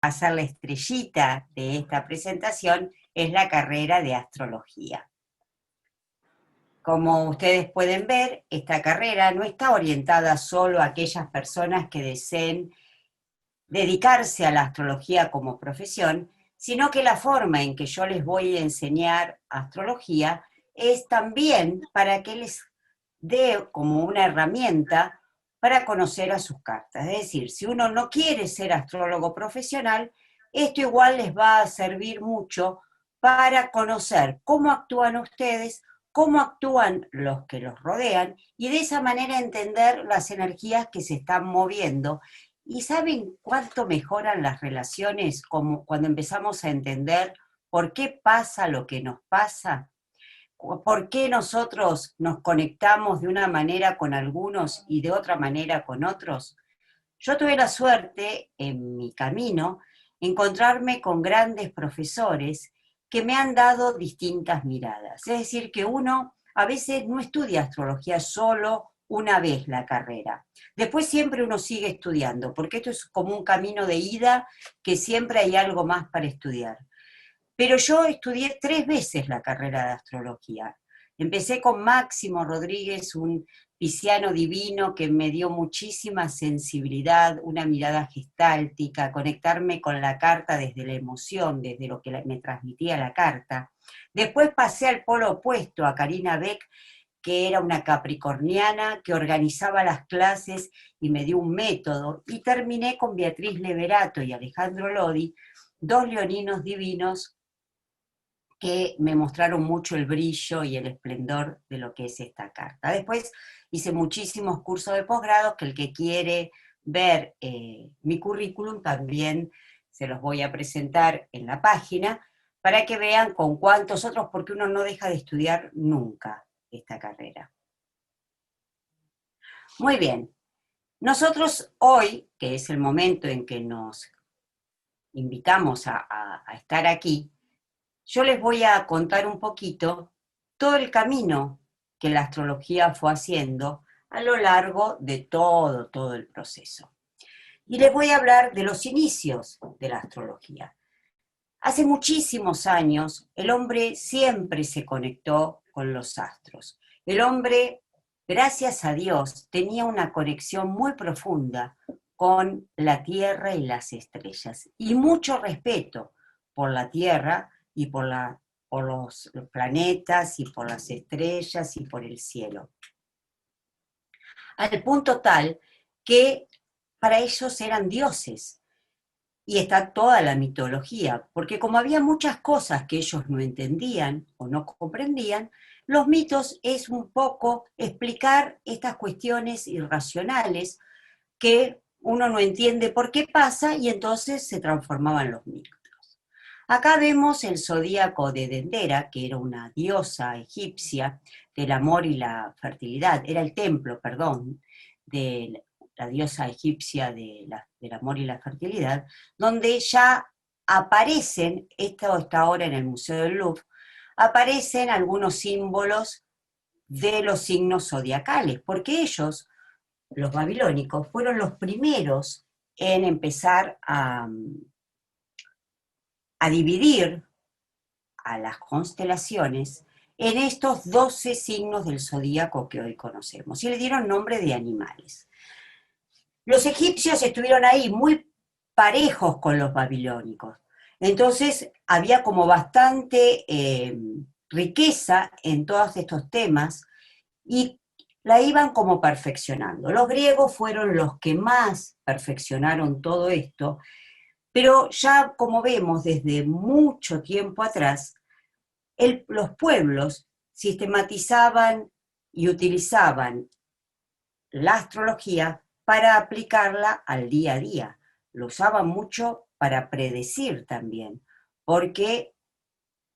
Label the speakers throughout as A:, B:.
A: hacer la estrellita de esta presentación es la carrera de astrología. Como ustedes pueden ver, esta carrera no está orientada solo a aquellas personas que deseen dedicarse a la astrología como profesión, sino que la forma en que yo les voy a enseñar astrología es también para que les dé como una herramienta para conocer a sus cartas. Es decir, si uno no quiere ser astrólogo profesional, esto igual les va a servir mucho para conocer cómo actúan ustedes, cómo actúan los que los rodean, y de esa manera entender las energías que se están moviendo. ¿Y saben cuánto mejoran las relaciones como cuando empezamos a entender por qué pasa lo que nos pasa? ¿Por qué nosotros nos conectamos de una manera con algunos y de otra manera con otros? Yo tuve la suerte en mi camino encontrarme con grandes profesores que me han dado distintas miradas. Es decir, que uno a veces no estudia astrología solo una vez la carrera. Después siempre uno sigue estudiando, porque esto es como un camino de ida que siempre hay algo más para estudiar. Pero yo estudié 3 veces la carrera de astrología. Empecé con Máximo Rodríguez, un pisciano divino que me dio muchísima sensibilidad, una mirada gestáltica, conectarme con la carta desde la emoción, desde lo que me transmitía la carta. Después pasé al polo opuesto, a Karina Beck, que era una capricorniana que organizaba las clases y me dio un método. Y terminé con Beatriz Leverato y Alejandro Lodi, 2 leoninos divinos que me mostraron mucho el brillo y el esplendor de lo que es esta carta. Después hice muchísimos cursos de posgrado, que el que quiere ver mi currículum también se los voy a presentar en la página, para que vean con cuántos otros, porque uno no deja de estudiar nunca esta carrera. Muy bien, nosotros hoy, que es el momento en que nos invitamos a estar aquí, yo les voy a contar un poquito todo el camino que la astrología fue haciendo a lo largo de todo el proceso. Y les voy a hablar de los inicios de la astrología. Hace muchísimos años el hombre siempre se conectó con los astros. El hombre, gracias a Dios, tenía una conexión muy profunda con la Tierra y las estrellas, y mucho respeto por la Tierra y por los planetas y por las estrellas y por el cielo. Al punto tal que para ellos eran dioses. Y está toda la mitología, porque como había muchas cosas que ellos no entendían o no comprendían, los mitos es un poco explicar estas cuestiones irracionales que uno no entiende por qué pasa, y entonces se transformaban los mitos. Acá vemos el zodíaco de Dendera, que era una diosa egipcia del amor y la fertilidad, era el templo, perdón, de la diosa egipcia del amor y la fertilidad, donde ya aparecen, esto está ahora en el Museo del Louvre, aparecen algunos símbolos de los signos zodiacales, porque ellos, los babilónicos, fueron los primeros en empezar a dividir a las constelaciones en estos 12 signos del zodíaco que hoy conocemos, y le dieron nombre de animales. Los egipcios estuvieron ahí muy parejos con los babilónicos, entonces había como bastante riqueza en todos estos temas, y la iban como perfeccionando. Los griegos fueron los que más perfeccionaron todo esto, pero ya como vemos desde mucho tiempo atrás, los pueblos sistematizaban y utilizaban la astrología para aplicarla al día a día. Lo usaban mucho para predecir también, porque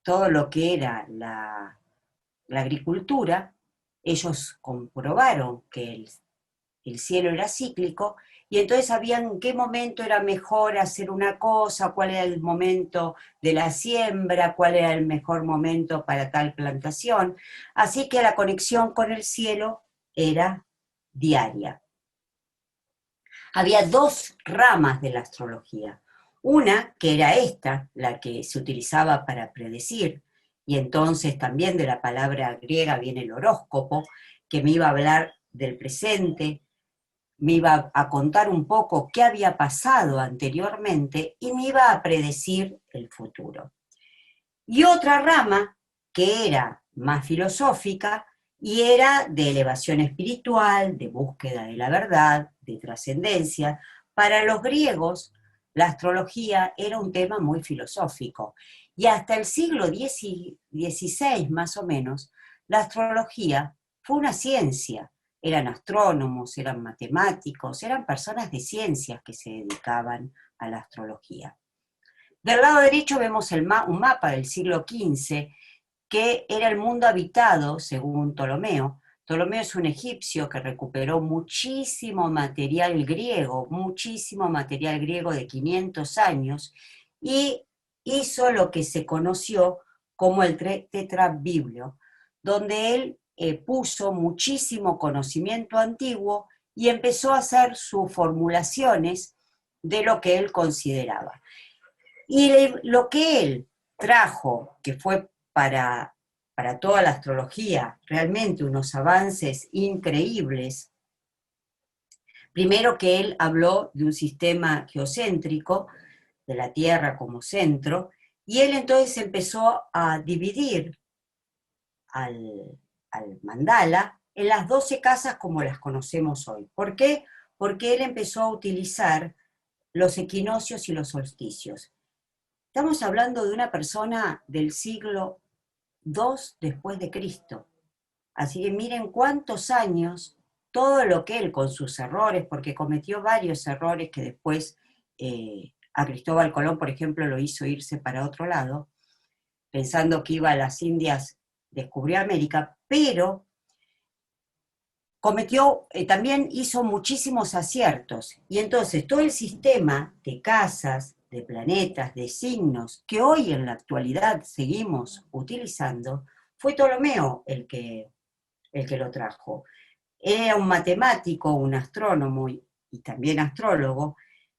A: todo lo que era la agricultura, ellos comprobaron que el cielo era cíclico, y entonces sabían en qué momento era mejor hacer una cosa, cuál era el momento de la siembra, cuál era el mejor momento para tal plantación. Así que la conexión con el cielo era diaria. Había 2 ramas de la astrología. Una que era esta, la que se utilizaba para predecir, y entonces también de la palabra griega viene el horóscopo, que me iba a hablar del presente, me iba a contar un poco qué había pasado anteriormente y me iba a predecir el futuro. Y otra rama que era más filosófica y era de elevación espiritual, de búsqueda de la verdad, de trascendencia. Para los griegos, la astrología era un tema muy filosófico. Y hasta el siglo XVI, más o menos, la astrología fue una ciencia. Eran astrónomos, eran matemáticos, eran personas de ciencias que se dedicaban a la astrología. Del lado derecho vemos un mapa del siglo XV, que era el mundo habitado, según Ptolomeo. Ptolomeo es un egipcio que recuperó muchísimo material griego de 500 años, y hizo lo que se conoció como el tetrabiblio, donde él puso muchísimo conocimiento antiguo y empezó a hacer sus formulaciones de lo que él consideraba. Y lo que él trajo, que fue para toda la astrología, realmente unos avances increíbles. Primero que él habló de un sistema geocéntrico, de la Tierra como centro, y él entonces empezó a dividir al mandala en las 12 casas como las conocemos hoy. ¿Por qué? Porque él empezó a utilizar los equinoccios y los solsticios. Estamos hablando de una persona del siglo II después de Cristo. Así que miren cuántos años, todo lo que él con sus errores, porque cometió varios errores que después a Cristóbal Colón, por ejemplo, lo hizo irse para otro lado, pensando que iba a las Indias, descubrió América, pero también hizo muchísimos aciertos. Y entonces todo el sistema de casas, de planetas, de signos, que hoy en la actualidad seguimos utilizando, fue Ptolomeo el que lo trajo. Era un matemático, un astrónomo y también astrólogo,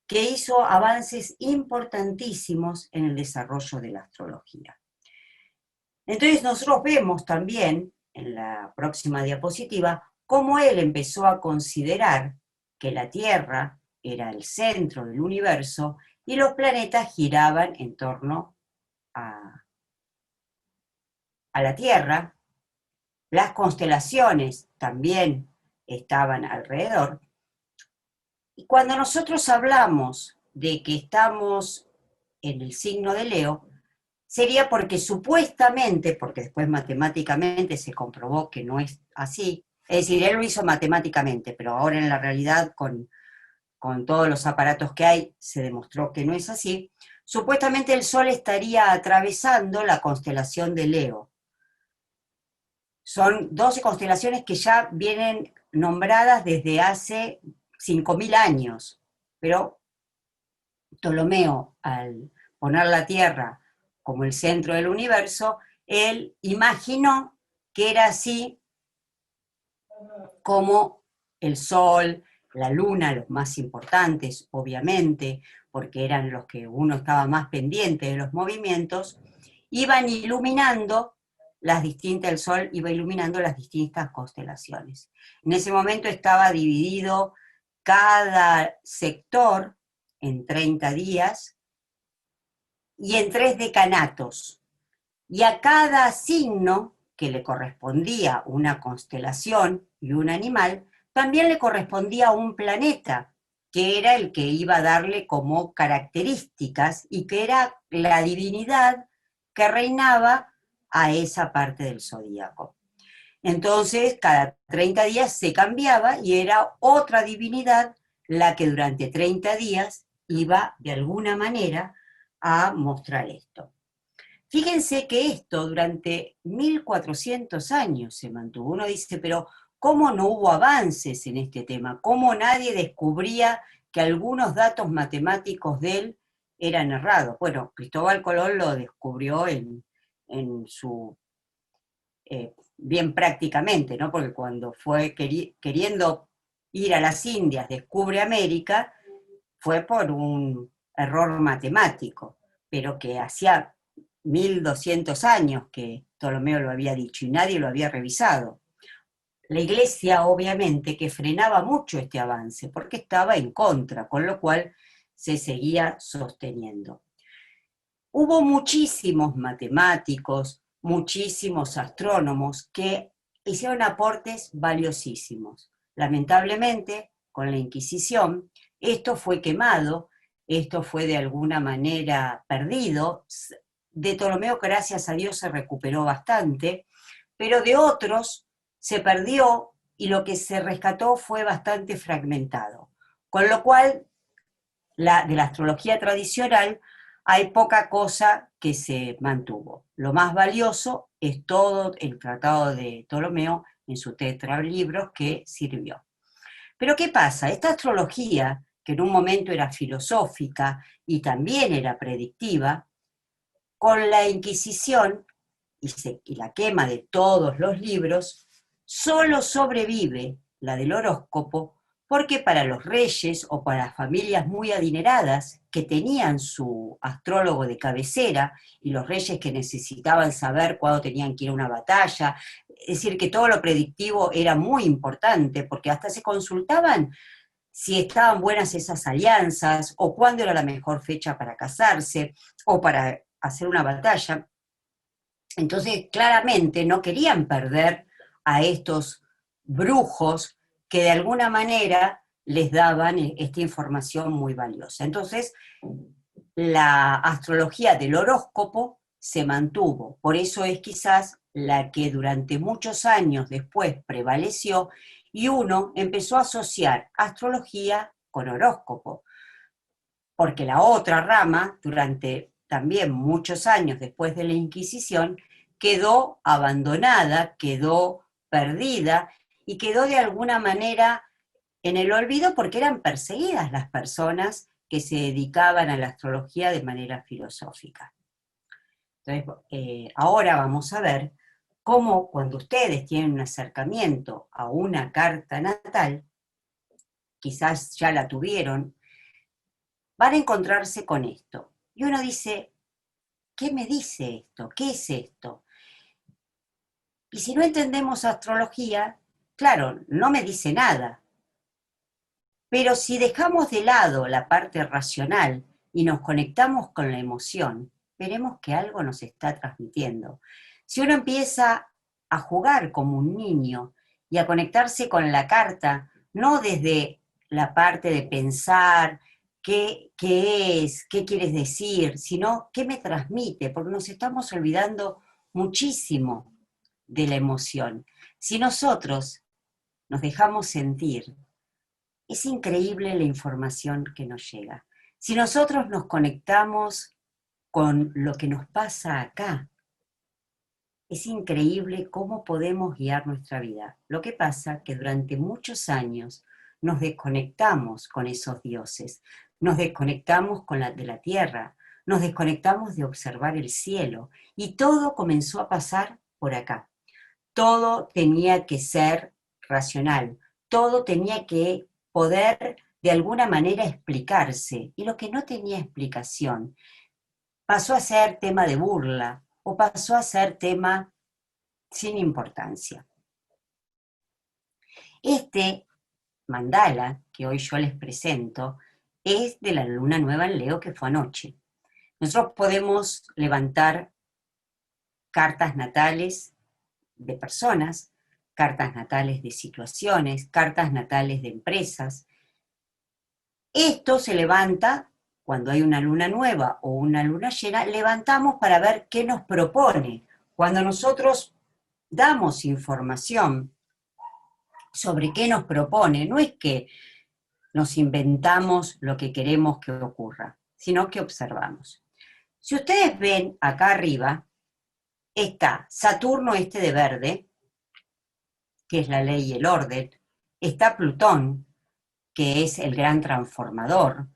A: que hizo avances importantísimos en el desarrollo de la astrología. Entonces nosotros vemos también, en la próxima diapositiva, cómo él empezó a considerar que la Tierra era el centro del universo y los planetas giraban en torno a la Tierra. Las constelaciones también estaban alrededor. Y cuando nosotros hablamos de que estamos en el signo de Leo, sería porque supuestamente, porque después matemáticamente se comprobó que no es así, es decir, él lo hizo matemáticamente, pero ahora en la realidad con todos los aparatos que hay se demostró que no es así, supuestamente el Sol estaría atravesando la constelación de Leo. Son 12 constelaciones que ya vienen nombradas desde hace 5.000 años, pero Ptolomeo, al poner la Tierra como el centro del universo, él imaginó que era así como el Sol, la Luna, los más importantes, obviamente, porque eran los que uno estaba más pendiente de los movimientos, iban iluminando el Sol iba iluminando las distintas constelaciones. En ese momento estaba dividido cada sector en 30 días y en 3 decanatos. Y a cada signo que le correspondía una constelación y un animal, también le correspondía un planeta, que era el que iba a darle como características y que era la divinidad que reinaba a esa parte del zodíaco. Entonces, cada 30 días se cambiaba y era otra divinidad la que durante 30 días iba de alguna manera a mostrar esto. Fíjense que esto durante 1400 años se mantuvo. Uno dice, pero ¿cómo no hubo avances en este tema? ¿Cómo nadie descubría que algunos datos matemáticos de él eran errados? Bueno, Cristóbal Colón lo descubrió en su... bien prácticamente, ¿no? Porque cuando fue queriendo ir a las Indias, descubre América, fue por un error matemático, pero que hacía 1200 años que Ptolomeo lo había dicho y nadie lo había revisado. La Iglesia, obviamente, que frenaba mucho este avance, porque estaba en contra, con lo cual se seguía sosteniendo. Hubo muchísimos matemáticos, muchísimos astrónomos que hicieron aportes valiosísimos. Lamentablemente, con la Inquisición, esto fue quemado, esto fue de alguna manera perdido. De Ptolomeo, gracias a Dios, se recuperó bastante, pero de otros se perdió y lo que se rescató fue bastante fragmentado. Con lo cual, de la astrología tradicional, hay poca cosa que se mantuvo. Lo más valioso es todo el tratado de Ptolomeo en su tetralibros que sirvió. Pero ¿qué pasa? Esta astrología, que en un momento era filosófica y también era predictiva, con la Inquisición y la quema de todos los libros, solo sobrevive la del horóscopo porque para los reyes o para familias muy adineradas que tenían su astrólogo de cabecera y los reyes que necesitaban saber cuándo tenían que ir a una batalla, es decir, que todo lo predictivo era muy importante porque hasta se consultaban si estaban buenas esas alianzas o cuándo era la mejor fecha para casarse o para hacer una batalla. Entonces, claramente no querían perder a estos brujos que de alguna manera les daban esta información muy valiosa. Entonces, la astrología del horóscopo se mantuvo, por eso es quizás la que durante muchos años después prevaleció y uno empezó a asociar astrología con horóscopo, porque la otra rama, durante también muchos años después de la Inquisición, quedó abandonada, quedó perdida y quedó de alguna manera en el olvido porque eran perseguidas las personas que se dedicaban a la astrología de manera filosófica. Entonces, ahora vamos a ver cómo cuando ustedes tienen un acercamiento a una carta natal, quizás ya la tuvieron, van a encontrarse con esto. Y uno dice, ¿qué me dice esto? ¿Qué es esto? Y si no entendemos astrología, claro, no me dice nada. Pero si dejamos de lado la parte racional y nos conectamos con la emoción, veremos que algo nos está transmitiendo. Si uno empieza a jugar como un niño y a conectarse con la carta, no desde la parte de pensar qué es, qué quieres decir, sino qué me transmite, porque nos estamos olvidando muchísimo de la emoción. Si nosotros nos dejamos sentir, es increíble la información que nos llega. Si nosotros nos conectamos con lo que nos pasa acá, es increíble cómo podemos guiar nuestra vida. Lo que pasa es que durante muchos años nos desconectamos con esos dioses, nos desconectamos de la tierra, nos desconectamos de observar el cielo y todo comenzó a pasar por acá. Todo tenía que ser racional, todo tenía que poder de alguna manera explicarse, y lo que no tenía explicación pasó a ser tema de burla o pasó a ser tema sin importancia. Este mandala que hoy yo les presento es de la luna nueva en Leo que fue anoche. Nosotros podemos levantar cartas natales de personas, cartas natales de situaciones, cartas natales de empresas. Esto se levanta cuando hay una luna nueva o una luna llena, levantamos para ver qué nos propone. Cuando nosotros damos información sobre qué nos propone, no es que nos inventamos lo que queremos que ocurra, sino que observamos. Si ustedes ven acá arriba, está Saturno este de verde, que es la ley y el orden, está Plutón, que es el gran transformador,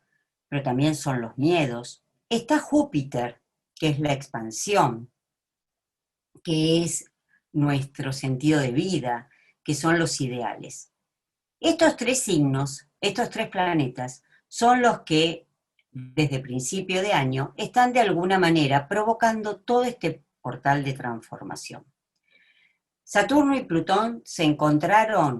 A: pero también son los miedos, está Júpiter, que es la expansión, que es nuestro sentido de vida, que son los ideales. Estos tres signos, estos tres planetas, son los que desde principio de año, están de alguna manera provocando todo este portal de transformación. Saturno y Plutón se encontraron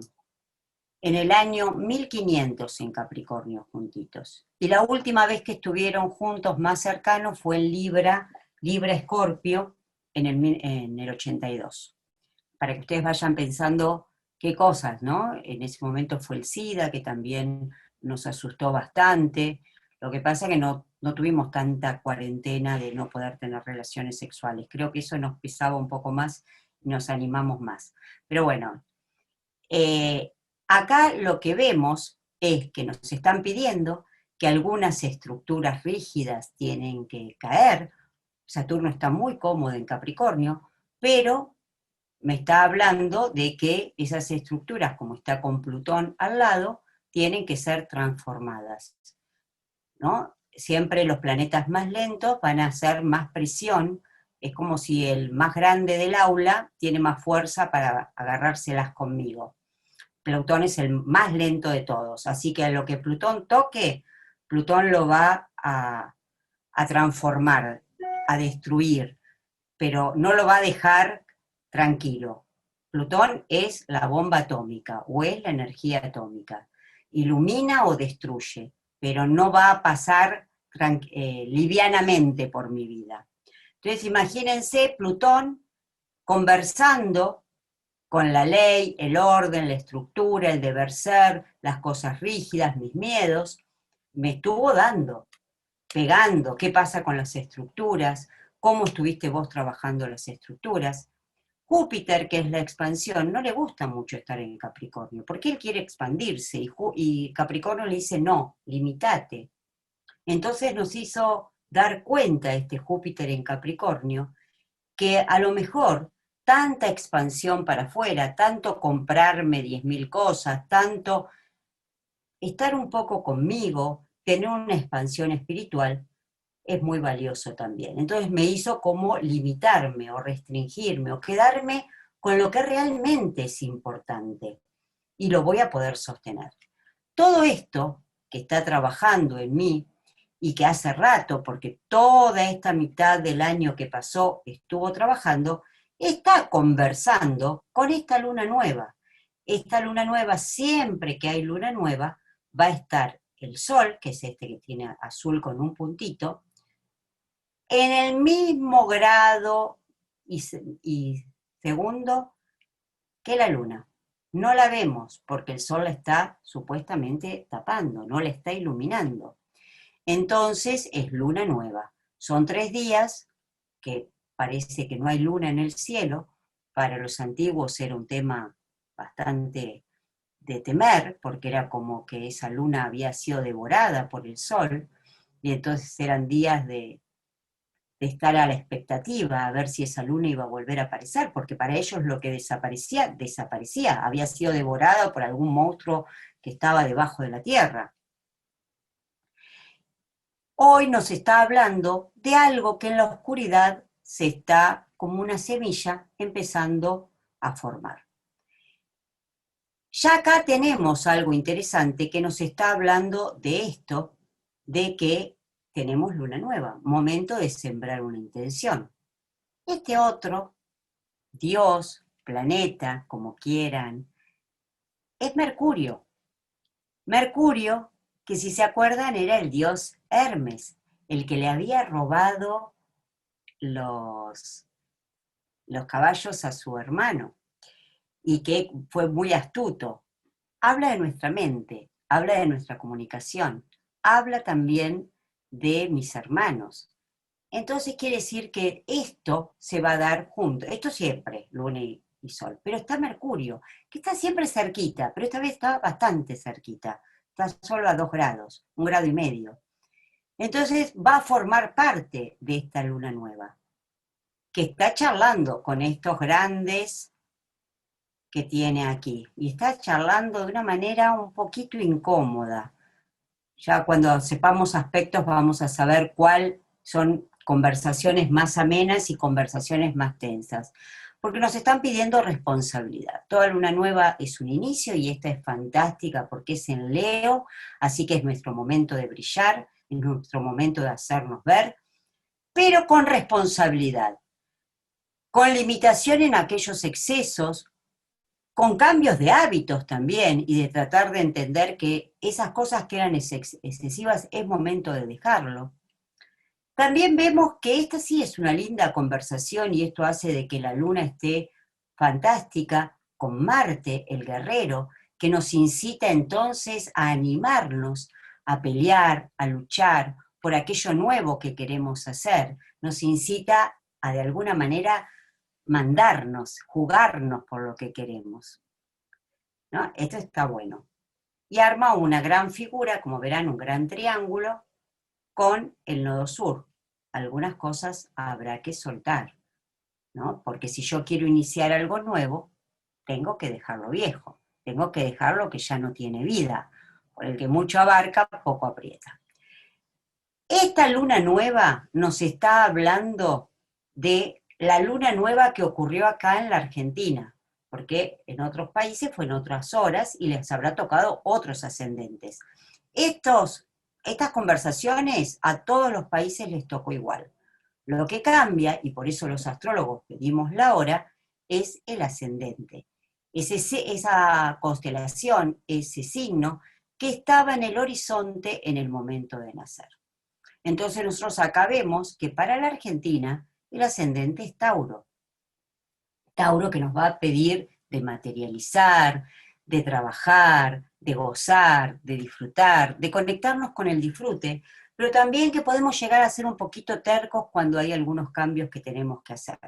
A: en el año 1500 en Capricornio juntitos. Y la última vez que estuvieron juntos más cercanos fue en Libra Escorpio, en el 82. Para que ustedes vayan pensando qué cosas, ¿no? En ese momento fue el SIDA, que también nos asustó bastante. Lo que pasa es que no tuvimos tanta cuarentena de no poder tener relaciones sexuales. Creo que eso nos pesaba un poco más y nos animamos más. Pero bueno, acá lo que vemos es que nos están pidiendo que algunas estructuras rígidas tienen que caer. Saturno está muy cómodo en Capricornio, pero me está hablando de que esas estructuras, como está con Plutón al lado, tienen que ser transformadas, ¿no? Siempre los planetas más lentos van a hacer más presión, es como si el más grande del aula tiene más fuerza para agarrárselas conmigo. Plutón es el más lento de todos, así que a lo que Plutón toque, Plutón lo va a transformar, a destruir, pero no lo va a dejar tranquilo. Plutón es la bomba atómica o es la energía atómica. Ilumina o destruye, pero no va a pasar livianamente por mi vida. Entonces imagínense Plutón conversando con la ley, el orden, la estructura, el deber ser, las cosas rígidas, mis miedos, me estuvo dando, pegando, qué pasa con las estructuras, cómo estuviste vos trabajando las estructuras. Júpiter, que es la expansión, no le gusta mucho estar en Capricornio, porque él quiere expandirse, y Capricornio le dice, no, limitate. Entonces nos hizo dar cuenta este Júpiter en Capricornio, que a lo mejor tanta expansión para afuera, tanto comprarme 10.000 cosas, tanto estar un poco conmigo, tener una expansión espiritual, es muy valioso también. Entonces me hizo como limitarme o restringirme o quedarme con lo que realmente es importante y lo voy a poder sostener. Todo esto que está trabajando en mí y que hace rato, porque toda esta mitad del año que pasó estuvo trabajando, está conversando con esta luna nueva. Esta luna nueva, siempre que hay luna nueva, va a estar el Sol, que es este que tiene azul con un puntito, en el mismo grado y segundo que la luna. No la vemos porque el sol la está supuestamente tapando, no la está iluminando. Entonces es luna nueva. Son 3 días que parece que no hay luna en el cielo. Para los antiguos era un tema bastante de temer, porque era como que esa luna había sido devorada por el sol, y entonces eran días de estar a la expectativa, a ver si esa luna iba a volver a aparecer, porque para ellos lo que desaparecía, desaparecía, había sido devorado por algún monstruo que estaba debajo de la tierra. Hoy nos está hablando de algo que en la oscuridad se está, como una semilla, empezando a formar. Ya acá tenemos algo interesante que nos está hablando de esto, de que tenemos luna nueva, momento de sembrar una intención. Este otro, Dios, planeta, como quieran, es Mercurio. Mercurio, que si se acuerdan era el dios Hermes, el que le había robado los, los caballos a su hermano y que fue muy astuto. Habla de nuestra mente, habla de nuestra comunicación, habla también de mis hermanos. Entonces quiere decir que esto se va a dar junto, esto siempre, Luna y Sol, pero está Mercurio, que está siempre cerquita, pero esta vez está bastante cerquita, está solo a 2 grados, 1,5 grados. Entonces va a formar parte de esta luna nueva, que está charlando con estos grandes que tiene aquí, y está charlando de una manera un poquito incómoda. Ya cuando sepamos aspectos vamos a saber cuál son conversaciones más amenas y conversaciones más tensas, porque nos están pidiendo responsabilidad. Toda luna nueva es un inicio y esta es fantástica porque es en Leo, así que es nuestro momento de brillar, en nuestro momento de hacernos ver, pero con responsabilidad, con limitación en aquellos excesos, con cambios de hábitos también, y de tratar de entender que esas cosas que eran excesivas es momento de dejarlo. También vemos que esta sí es una linda conversación y esto hace de que la luna esté fantástica con Marte, el guerrero, que nos incita entonces a animarnos, a pelear, a luchar por aquello nuevo que queremos hacer. Nos incita a de alguna manera mandarnos, jugarnos por lo que queremos, ¿no? Esto está bueno. Y arma una gran figura, como verán, un gran triángulo con el nodo sur. Algunas cosas habrá que soltar, ¿no? Porque si yo quiero iniciar algo nuevo, tengo que dejar lo viejo, tengo que dejar lo que ya no tiene vida, por el que mucho abarca, poco aprieta. Esta luna nueva nos está hablando de la luna nueva que ocurrió acá en la Argentina, porque en otros países fue en otras horas y les habrá tocado otros ascendentes. Estas conversaciones a todos los países les tocó igual. Lo que cambia, y por eso los astrólogos pedimos la hora, es el ascendente. Esa constelación, ese signo que estaba en el horizonte en el momento de nacer. Entonces nosotros acá vemos que para la Argentina el ascendente es Tauro. Tauro que nos va a pedir de materializar, de trabajar, de gozar, de disfrutar, de conectarnos con el disfrute, pero también que podemos llegar a ser un poquito tercos cuando hay algunos cambios que tenemos que hacer.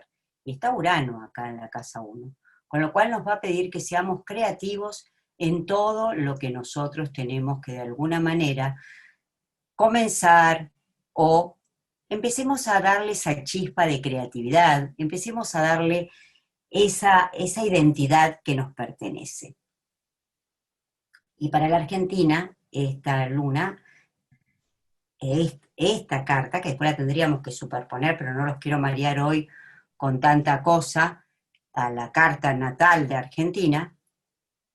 A: Y está Urano acá en la casa 1, con lo cual nos va a pedir que seamos creativos en todo lo que nosotros tenemos que de alguna manera comenzar o empecemos a darle esa chispa de creatividad, empecemos a darle esa identidad que nos pertenece. Y para la Argentina, esta luna, esta carta, que después la tendríamos que superponer, pero no los quiero marear hoy con tanta cosa, a la carta natal de Argentina,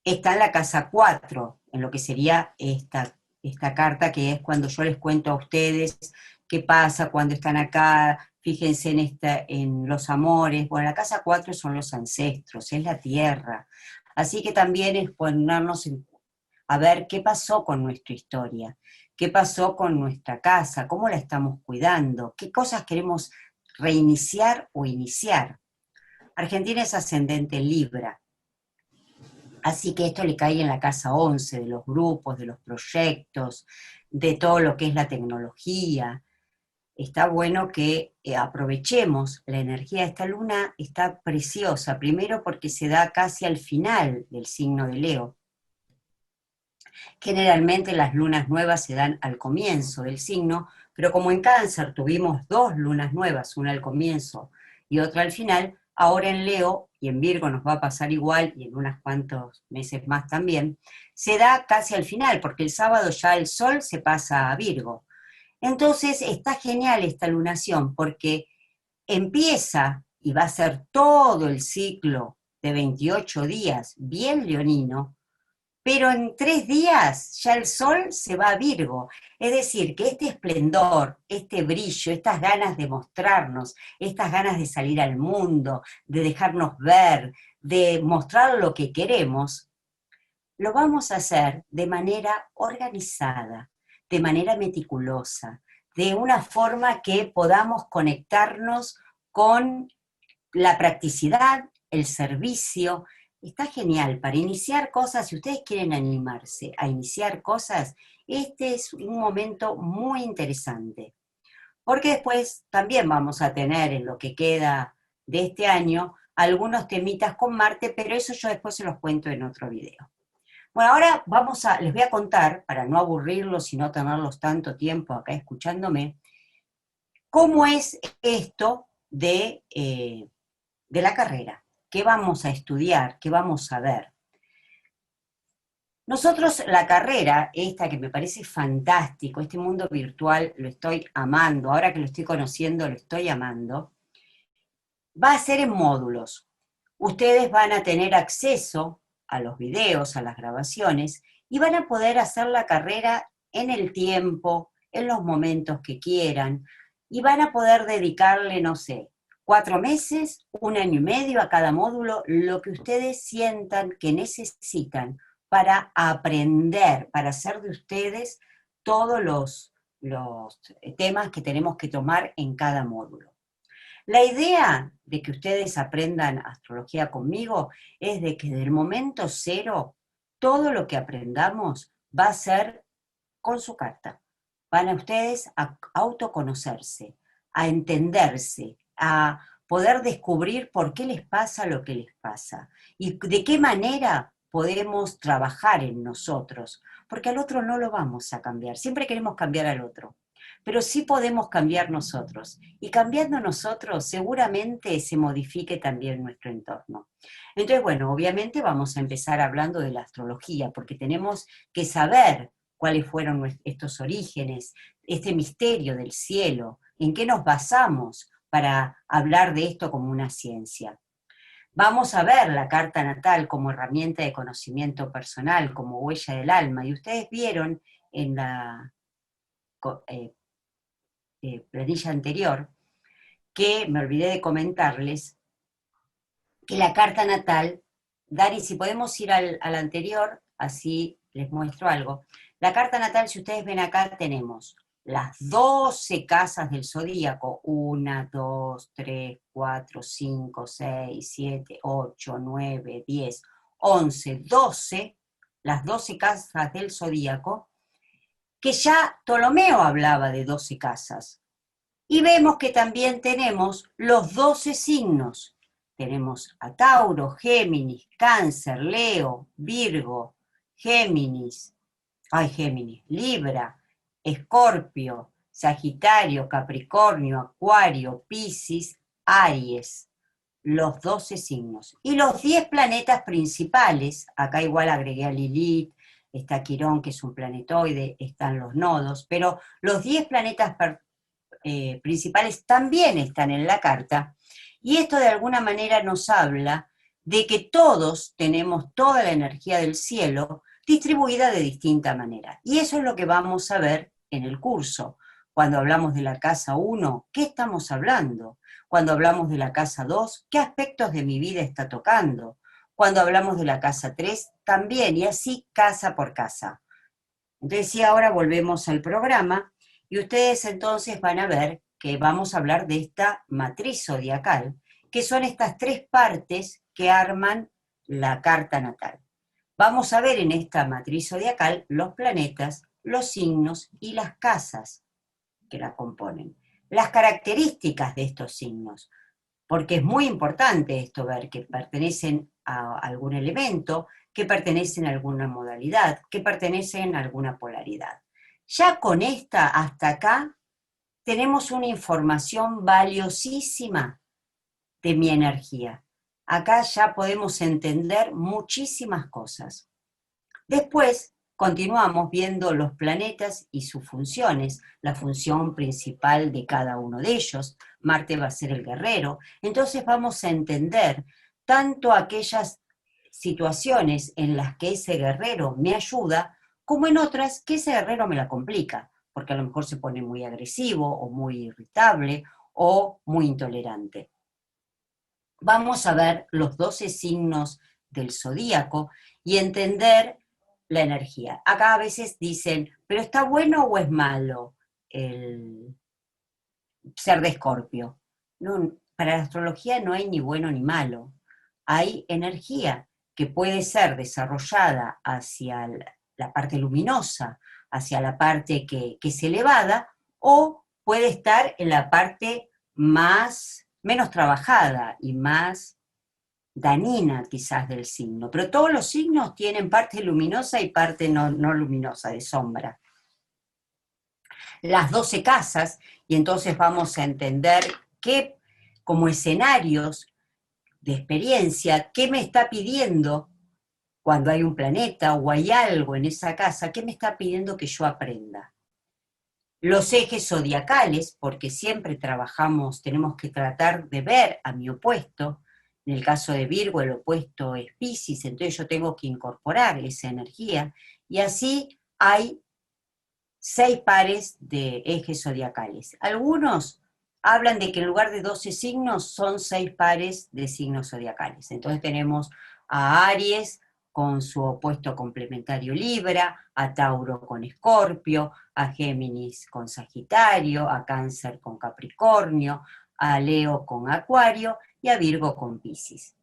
A: está en la casa 4, en lo que sería esta carta, que es cuando yo les cuento a ustedes qué pasa cuando están acá, fíjense en los amores. Bueno, la casa 4 son los ancestros, es la tierra. Así que también es ponernos a ver qué pasó con nuestra historia, qué pasó con nuestra casa, cómo la estamos cuidando, qué cosas queremos reiniciar o iniciar. Argentina es ascendente Libra, así que esto le cae en la casa 11, de los grupos, de los proyectos, de todo lo que es la tecnología. Está bueno que aprovechemos la energía de esta luna, está preciosa, primero porque se da casi al final del signo de Leo. Generalmente las lunas nuevas se dan al comienzo del signo, pero como en Cáncer tuvimos 2 lunas nuevas, una al comienzo y otra al final, ahora en Leo, y en Virgo nos va a pasar igual, y en unos cuantos meses más también, se da casi al final, porque el sábado ya el Sol se pasa a Virgo. Entonces está genial esta lunación, porque empieza, y va a ser todo el ciclo de 28 días bien leonino, pero en 3 días ya el Sol se va a Virgo. Es decir, que este esplendor, este brillo, estas ganas de mostrarnos, estas ganas de salir al mundo, de dejarnos ver, de mostrar lo que queremos, lo vamos a hacer de manera organizada, de manera meticulosa, de una forma que podamos conectarnos con la practicidad, el servicio. Está genial para iniciar cosas. Si ustedes quieren animarse a iniciar cosas, este es un momento muy interesante, porque después también vamos a tener en lo que queda de este año algunos temitas con Marte, pero eso yo después se los cuento en otro video. Bueno, ahora les voy a contar, para no aburrirlos y no tenerlos tanto tiempo acá escuchándome, cómo es esto de la carrera, qué vamos a estudiar, qué vamos a ver. Nosotros la carrera, esta que me parece fantástico, este mundo virtual lo estoy amando, ahora que lo estoy conociendo lo estoy amando, va a ser en módulos. Ustedes van a tener acceso a los videos, a las grabaciones, y van a poder hacer la carrera en el tiempo, en los momentos que quieran, y van a poder dedicarle, no sé, 4 meses, 1 año y medio a cada módulo, lo que ustedes sientan que necesitan para aprender, para hacer de ustedes todos los temas que tenemos que tomar en cada módulo. La idea de que ustedes aprendan astrología conmigo es de que del momento cero, todo lo que aprendamos va a ser con su carta. Van a ustedes a autoconocerse, a entenderse, a poder descubrir por qué les pasa lo que les pasa y de qué manera podemos trabajar en nosotros, porque al otro no lo vamos a cambiar, siempre queremos cambiar al otro, pero sí podemos cambiar nosotros, y cambiando nosotros seguramente se modifique también nuestro entorno. Entonces, bueno, obviamente vamos a empezar hablando de la astrología, porque tenemos que saber cuáles fueron estos orígenes, este misterio del cielo, en qué nos basamos para hablar de esto como una ciencia. Vamos a ver la carta natal como herramienta de conocimiento personal, como huella del alma, y ustedes vieron en la planilla anterior que me olvidé de comentarles que la carta natal, Dari, si podemos ir al anterior, así les muestro algo. La carta natal, si ustedes ven acá, tenemos las 12 casas del zodíaco, 1, 2, 3, 4, 5, 6, 7, 8, 9, 10, 11, 12, las 12 casas del zodíaco, que ya Ptolomeo hablaba de 12 casas. Y vemos que también tenemos los 12 signos. Tenemos a Tauro, Géminis, Cáncer, Leo, Virgo, Géminis, Libra, Escorpio, Sagitario, Capricornio, Acuario, Piscis, Aries, los 12 signos. Y los 10 planetas principales, acá igual agregué a Lilith, está Quirón, que es un planetoide, están los nodos, pero los 10 planetas principales también están en la carta, y esto de alguna manera nos habla de que todos tenemos toda la energía del cielo distribuida de distinta manera. Y eso es lo que vamos a ver en el curso. Cuando hablamos de la casa 1, ¿qué estamos hablando? Cuando hablamos de la casa 2, ¿qué aspectos de mi vida está tocando? Cuando hablamos de la casa 3, también, y así casa por casa. Entonces, sí, ahora volvemos al programa, y ustedes entonces van a ver que vamos a hablar de esta matriz zodiacal, que son estas 3 partes que arman la carta natal. Vamos a ver en esta matriz zodiacal los planetas, los signos y las casas que la componen. Las características de estos signos, porque es muy importante esto, ver que pertenecen a algún elemento, que pertenecen a alguna modalidad, que pertenecen a alguna polaridad. Ya con esta, hasta acá, tenemos una información valiosísima de mi energía. Acá ya podemos entender muchísimas cosas. Después continuamos viendo los planetas y sus funciones, la función principal de cada uno de ellos. Marte va a ser el guerrero. Entonces vamos a entender tanto aquellas situaciones en las que ese guerrero me ayuda, como en otras que ese guerrero me la complica, porque a lo mejor se pone muy agresivo o muy irritable o muy intolerante. Vamos a ver los 12 signos del zodíaco y entender la energía. Acá a veces dicen, ¿pero está bueno o es malo el ser de Escorpio? No, para la astrología no hay ni bueno ni malo. Hay energía que puede ser desarrollada hacia la parte luminosa, hacia la parte que es elevada, o puede estar en la parte menos trabajada y más dañina quizás del signo, pero todos los signos tienen parte luminosa y parte no luminosa, de sombra. Las 12 casas, y entonces vamos a entender qué, como escenarios de experiencia, qué me está pidiendo cuando hay un planeta o hay algo en esa casa, qué me está pidiendo que yo aprenda. Los ejes zodiacales, porque siempre trabajamos, tenemos que tratar de ver a mi opuesto. En el caso de Virgo, el opuesto es Piscis, entonces yo tengo que incorporar esa energía, y así hay 6 pares de ejes zodiacales. Algunos hablan de que en lugar de 12 signos son 6 pares de signos zodiacales. Entonces tenemos a Aries con su opuesto complementario Libra, a Tauro con Escorpio, a Géminis con Sagitario, a Cáncer con Capricornio, a Leo con Acuario y a Virgo con Piscis.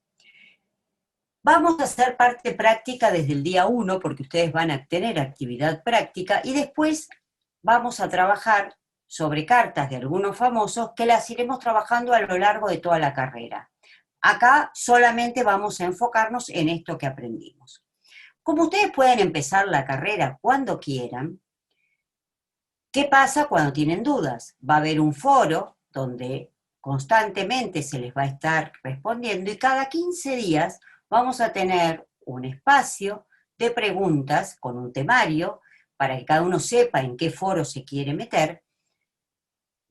A: Vamos a hacer parte práctica desde el día 1, porque ustedes van a tener actividad práctica, y después vamos a trabajar sobre cartas de algunos famosos que las iremos trabajando a lo largo de toda la carrera. Acá solamente vamos a enfocarnos en esto que aprendimos. Como ustedes pueden empezar la carrera cuando quieran, ¿qué pasa cuando tienen dudas? Va a haber un foro donde constantemente se les va a estar respondiendo y cada 15 días vamos a tener un espacio de preguntas con un temario para que cada uno sepa en qué foro se quiere meter,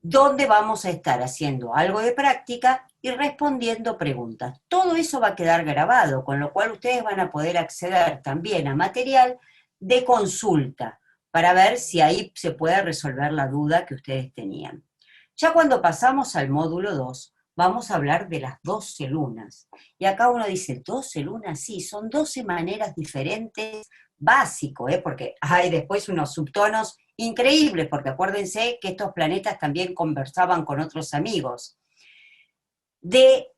A: donde vamos a estar haciendo algo de práctica y respondiendo preguntas. Todo eso va a quedar grabado, con lo cual ustedes van a poder acceder también a material de consulta para ver si ahí se puede resolver la duda que ustedes tenían. Ya cuando pasamos al módulo 2, vamos a hablar de las 12 lunas. Y acá uno dice, 12 lunas, sí, son 12 maneras diferentes, básico, porque hay después unos subtonos increíbles, porque acuérdense que estos planetas también conversaban con otros amigos, de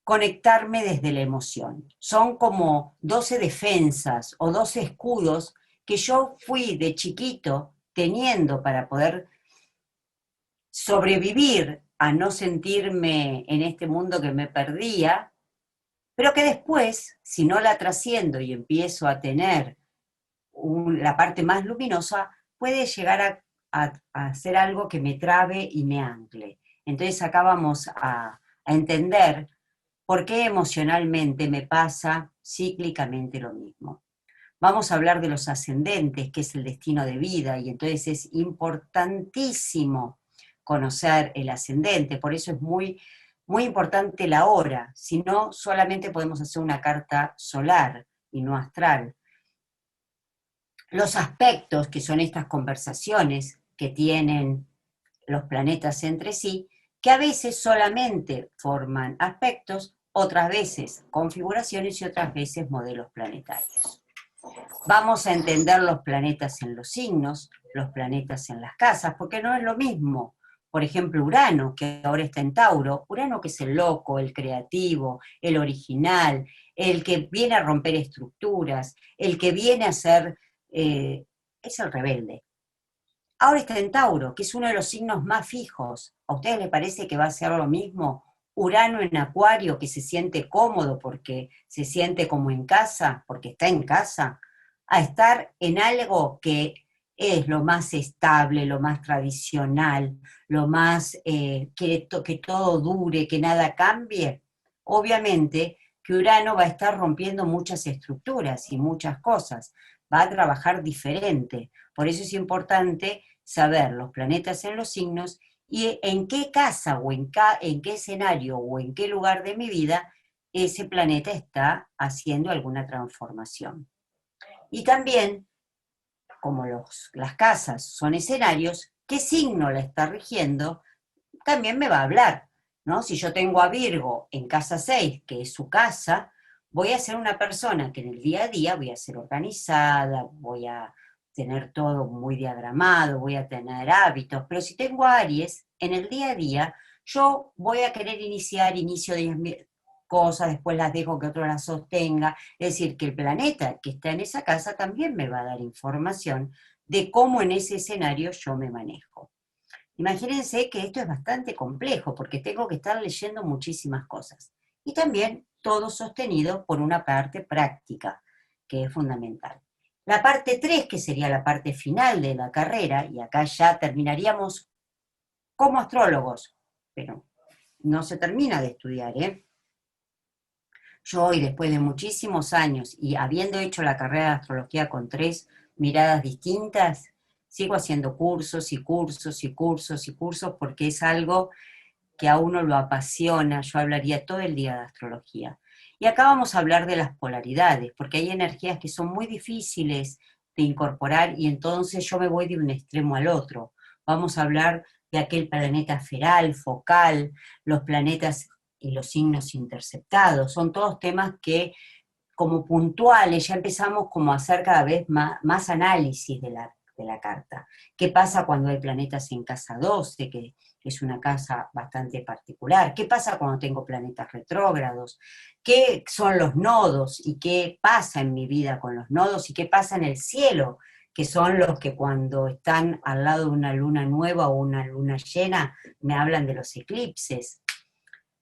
A: conectarme desde la emoción. Son como 12 defensas o 12 escudos que yo fui de chiquito teniendo para poder sobrevivir a no sentirme en este mundo que me perdía, pero que después, si no la trasciendo y empiezo a tener la parte más luminosa, puede llegar a hacer algo que me trabe y me ancle. Entonces acá vamos a entender por qué emocionalmente me pasa cíclicamente lo mismo. Vamos a hablar de los ascendentes, que es el destino de vida, y entonces es importantísimo conocer el ascendente, por eso es muy, muy importante la hora, si no solamente podemos hacer una carta solar y no astral. Los aspectos, que son estas conversaciones que tienen los planetas entre sí, que a veces solamente forman aspectos, otras veces configuraciones y otras veces modelos planetarios. Vamos a entender los planetas en los signos, los planetas en las casas, porque no es lo mismo. Por ejemplo, Urano, que ahora está en Tauro, Urano que es el loco, el creativo, el original, el que viene a romper estructuras, el que viene a ser, es el rebelde. Ahora está en Tauro, que es uno de los signos más fijos. ¿A ustedes les parece que va a ser lo mismo Urano en Acuario, que se siente cómodo porque se siente como en casa, porque está en casa, a estar en algo que es lo más estable, lo más tradicional, lo más que todo dure, que nada cambie? Obviamente que Urano va a estar rompiendo muchas estructuras y muchas cosas, va a trabajar diferente. Por eso es importante saber los planetas en los signos y en qué casa o en qué escenario o en qué lugar de mi vida ese planeta está haciendo alguna transformación. Y también, como las casas son escenarios, qué signo la está rigiendo, también me va a hablar, ¿no? Si yo tengo a Virgo en casa 6, que es su casa, voy a ser una persona que en el día a día voy a ser organizada, voy a tener todo muy diagramado, voy a tener hábitos, pero si tengo a Aries, en el día a día yo voy a querer inicio de cosas, después las dejo que otro las sostenga, es decir, que el planeta que está en esa casa también me va a dar información de cómo en ese escenario yo me manejo. Imagínense que esto es bastante complejo porque tengo que estar leyendo muchísimas cosas. Y también todo sostenido por una parte práctica, que es fundamental. La parte 3, que sería la parte final de la carrera, y acá ya terminaríamos como astrólogos, pero no se termina de estudiar, ¿eh? Yo hoy, después de muchísimos años y habiendo hecho la carrera de astrología con 3 miradas distintas, sigo haciendo cursos y cursos y cursos y cursos porque es algo que a uno lo apasiona. Yo hablaría todo el día de astrología. Y acá vamos a hablar de las polaridades, porque hay energías que son muy difíciles de incorporar, y entonces yo me voy de un extremo al otro. Vamos a hablar de aquel planeta esferal, focal, los planetas y los signos interceptados. Son todos temas que, como puntuales, ya empezamos como a hacer cada vez más análisis de la carta. ¿Qué pasa cuando hay planetas en casa 12, que es una casa bastante particular? ¿Qué pasa cuando tengo planetas retrógrados? ¿Qué son los nodos y qué pasa en mi vida con los nodos y qué pasa en el cielo? Que son los que cuando están al lado de una luna nueva o una luna llena me hablan de los eclipses.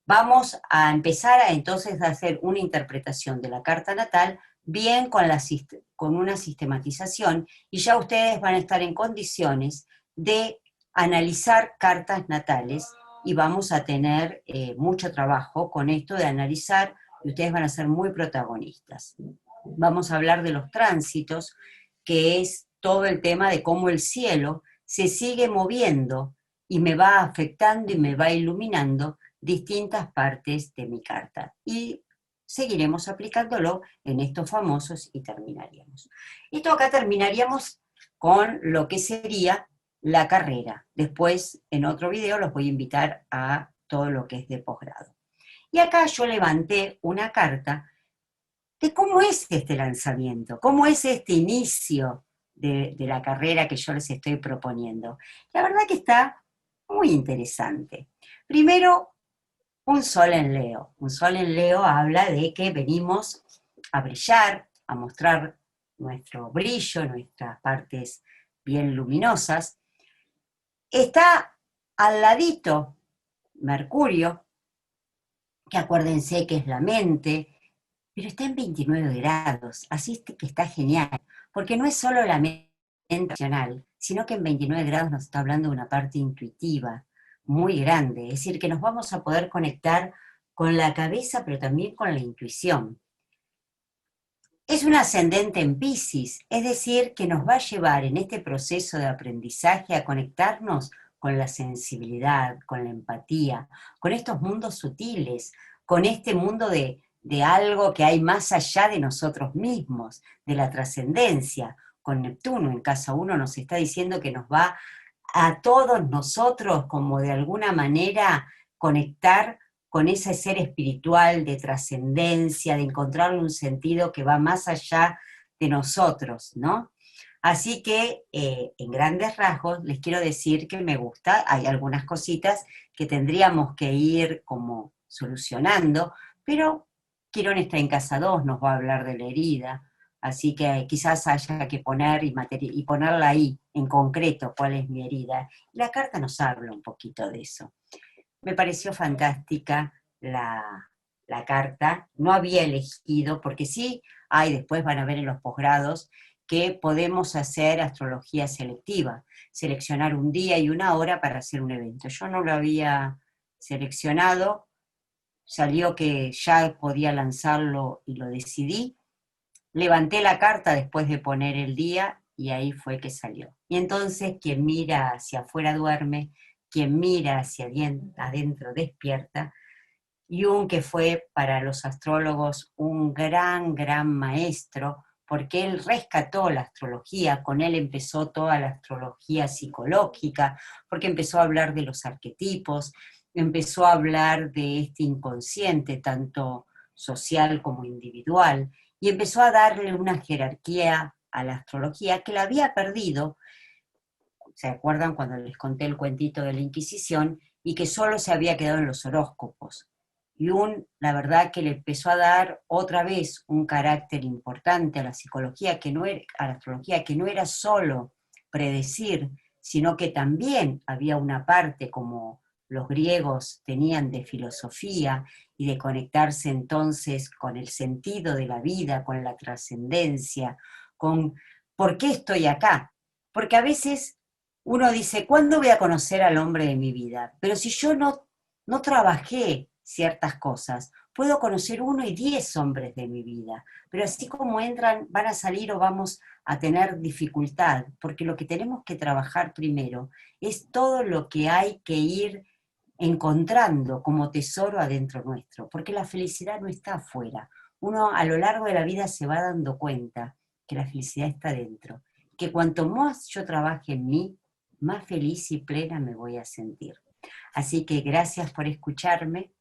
A: Vamos a empezar entonces a hacer una interpretación de la carta natal bien con una sistematización, y ya ustedes van a estar en condiciones de analizar cartas natales, y vamos a tener mucho trabajo con esto de analizar, y ustedes van a ser muy protagonistas. Vamos a hablar de los tránsitos, que es todo el tema de cómo el cielo se sigue moviendo y me va afectando y me va iluminando distintas partes de mi carta. Y seguiremos aplicándolo en estos famosos y terminaríamos. Esto acá terminaríamos con lo que sería la carrera. Después, en otro video, los voy a invitar a todo lo que es de posgrado. Y acá yo levanté una carta de cómo es este lanzamiento, cómo es este inicio de la carrera que yo les estoy proponiendo. La verdad que está muy interesante. Primero, un sol en Leo. Un sol en Leo habla de que venimos a brillar, a mostrar nuestro brillo, nuestras partes bien luminosas. Está al ladito Mercurio, que acuérdense que es la mente, pero está en 29 grados, así que está genial, porque no es solo la mente racional, sino que en 29 grados nos está hablando de una parte intuitiva muy grande, es decir, que nos vamos a poder conectar con la cabeza, pero también con la intuición. Es un ascendente en Piscis, es decir, que nos va a llevar en este proceso de aprendizaje a conectarnos con la sensibilidad, con la empatía, con estos mundos sutiles, con este mundo de algo que hay más allá de nosotros mismos, de la trascendencia. Con Neptuno en casa 1 nos está diciendo que nos va a todos nosotros como de alguna manera conectar con ese ser espiritual de trascendencia, de encontrar un sentido que va más allá de nosotros, ¿no? Así que, en grandes rasgos, les quiero decir que me gusta, hay algunas cositas que tendríamos que ir como solucionando, pero Quirón está en casa 2, nos va a hablar de la herida, así que quizás haya que poner y ponerla ahí, en concreto, cuál es mi herida. La carta nos habla un poquito de eso. Me pareció fantástica la carta, no había elegido, porque sí hay, después van a ver en los posgrados, que podemos hacer astrología selectiva, seleccionar un día y una hora para hacer un evento. Yo no lo había seleccionado, salió que ya podía lanzarlo y lo decidí. Levanté la carta después de poner el día y ahí fue que salió. Y entonces quien mira hacia afuera duerme, quien mira hacia adentro despierta. Jung, que fue para los astrólogos un gran, gran maestro, porque él rescató la astrología, con él empezó toda la astrología psicológica, porque empezó a hablar de los arquetipos, empezó a hablar de este inconsciente, tanto social como individual, y empezó a darle una jerarquía a la astrología que la había perdido. ¿Se acuerdan cuando les conté el cuentito de la Inquisición? Y que solo se había quedado en los horóscopos. Jung, la verdad que le empezó a dar otra vez un carácter importante a la psicología, a la astrología, que no era solo predecir, sino que también había una parte, como los griegos tenían, de filosofía y de conectarse entonces con el sentido de la vida, con la trascendencia, con por qué estoy acá. Porque a veces uno dice, ¿cuándo voy a conocer al hombre de mi vida? Pero si yo no trabajé ciertas cosas, puedo conocer 1 y 10 hombres de mi vida, pero así como entran, van a salir o vamos a tener dificultad, porque lo que tenemos que trabajar primero es todo lo que hay que ir encontrando como tesoro adentro nuestro, porque la felicidad no está afuera. Uno a lo largo de la vida se va dando cuenta que la felicidad está dentro. que cuanto más yo trabaje en mí, más feliz y plena me voy a sentir. Así que gracias por escucharme.